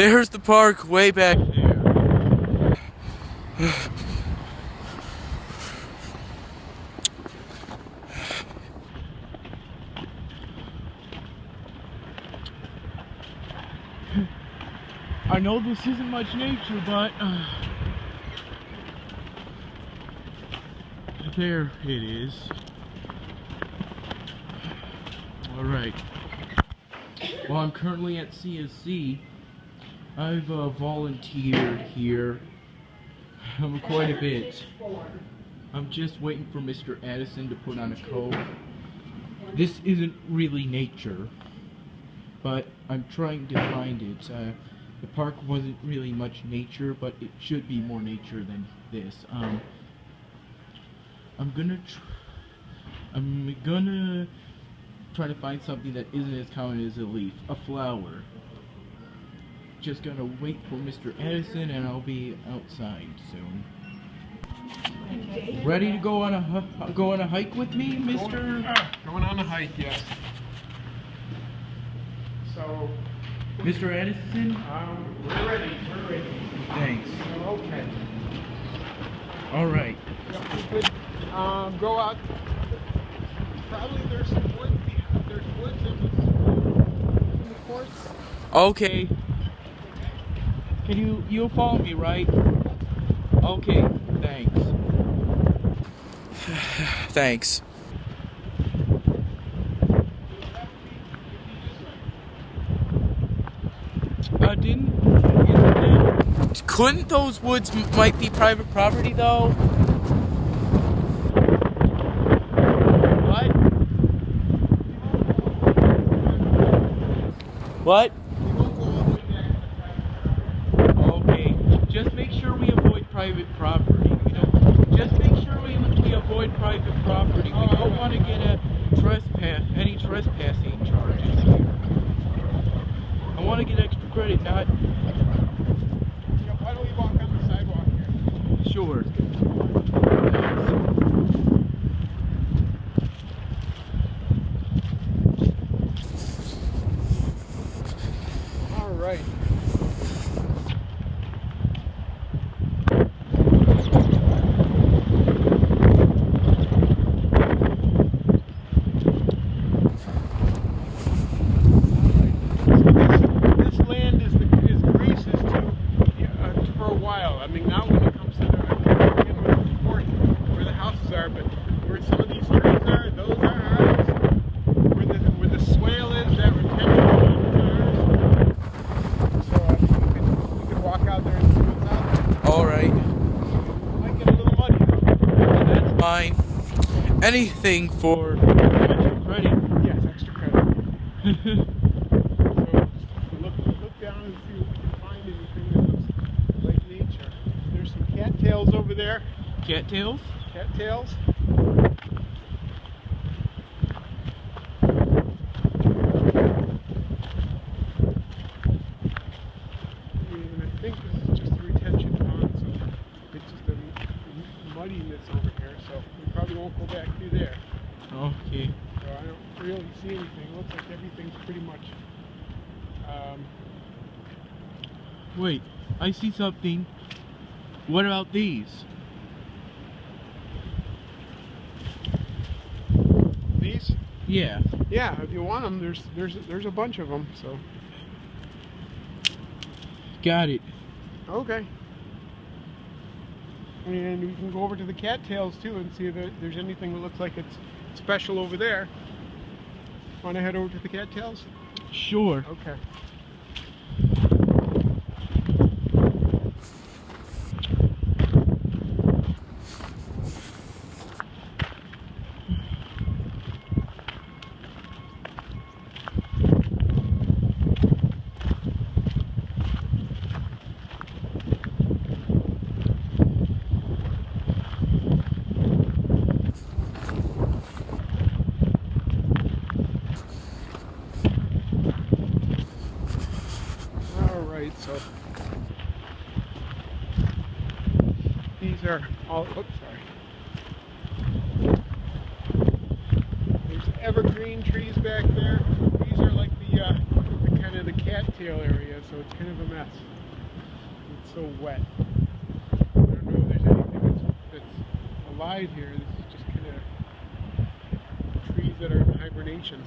There's the park way back there. I know this isn't much nature, but there it is. Alright. Well, I'm currently at CSC. I've volunteered here quite a bit. I'm just waiting for Mr. Addison to put on a coat. This isn't really nature, but I'm trying to find it. The park wasn't really much nature, but it should be more nature than this. I'm gonna try to find something that isn't as common as a leaf, a flower. Just gonna wait for Mr. Addison, and I'll be outside soon. Ready to go on a hike with me, Mr.? Going on a hike, yes. So, Mr. Addison? we're ready. Thanks. Okay. All right. Yep, we could go out. Probably there's some wood. There's woods in the courts. Okay. Can you'll follow me, right? Okay. Thanks. Thanks. Couldn't those woods might be private property though? What? What? Okay. Just make sure we avoid private property. Just make sure we avoid private property. We don't want to get any trespassing charges here. I want to get extra credit, not. Why don't we walk on the sidewalk here? Sure. All right. This land is Greece's too for a while. I mean, now when it comes to the port where the houses are, but where some of these trees are, those are ours. Where the swale is, that retention pond is ours. So we could walk out there and see what's out there. All right. Might get a little muddy. That's fine. Anything for extra credit. Yes, extra credit. So look down and see if we can find anything that looks like nature. There's some cattails over there. Cattails? Cattails. And I think this is just a retention pond, so it's just a muddiness over here, so we probably won't go back through there. Okay. So I don't really see anything. It looks like everything's pretty much Wait, I see something. What about these? these. Yeah. Yeah, if you want them, there's a bunch of them. So Got it. okay. And we can go over to the cattails too and see if there's anything that looks like it's special over there. Want to head over to the cattails? Sure. Okay. So these are all. Oops, sorry. There's evergreen trees back there. These are like the kind of the cattail area. so it's kind of a mess. It's so wet. I don't know if there's anything that's alive here. This is just kind of trees that are in hibernation.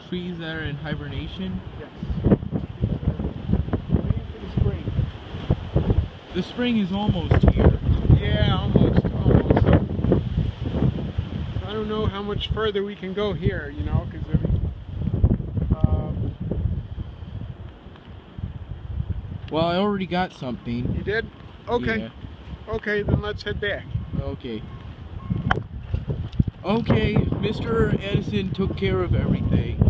Trees that are in hibernation? Yes. Waiting for the spring. The spring is almost here. Yeah, almost. So, I don't know how much further we can go here, you know, because well, I already got something. you did? Okay. Yeah. Okay, then let's head back. Okay. Okay, Mr. Edison took care of everything.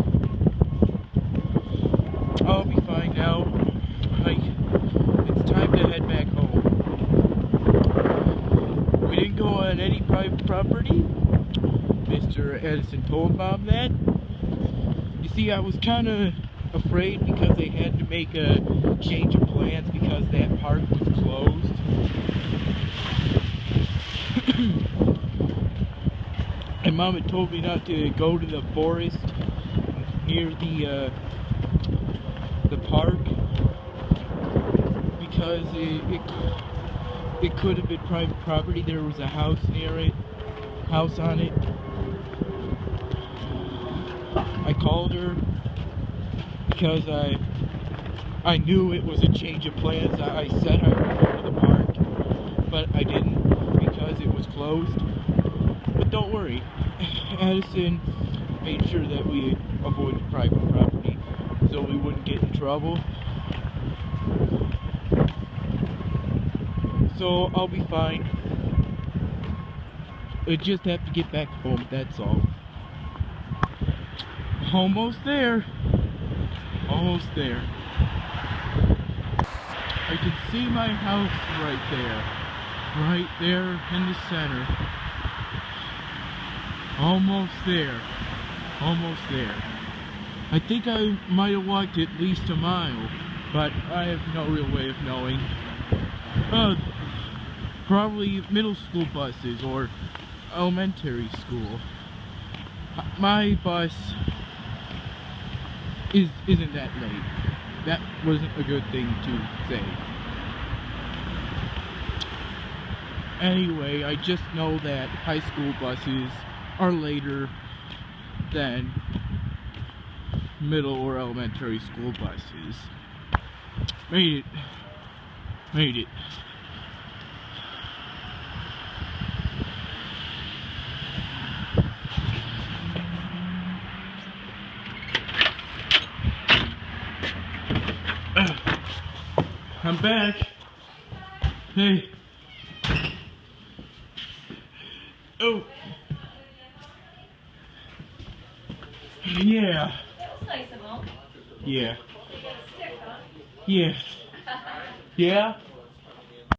I'll be fine now. It's time to head back home. We didn't go on any private property. Mr. Edison told Bob that. You see, I was kind of afraid because they had to make a change of plans because that park was closed. And Mom had told me not to go to the forest near the park because it could have been private property. There was a house near it, on it. I called her because I knew it was a change of plans. I said I would go to the park, but I didn't because it was closed. But don't worry, Edison made sure that we avoided private property so we wouldn't get in trouble. So I'll be fine. I just have to get back home, that's all. Almost there. Almost there. I can see my house right there. Right there in the center. Almost there. Almost there. I think I might have walked at least a mile, but I have no real way of knowing. Probably middle school buses or elementary school. My bus isn't that late. That wasn't a good thing to say. Anyway, I just know that high school buses are later than middle or elementary school buses. Made it. Made it. I'm back. Hey. Oh. Yeah. That was nice of him. Yeah. You got a stick, huh? Yeah. Yeah?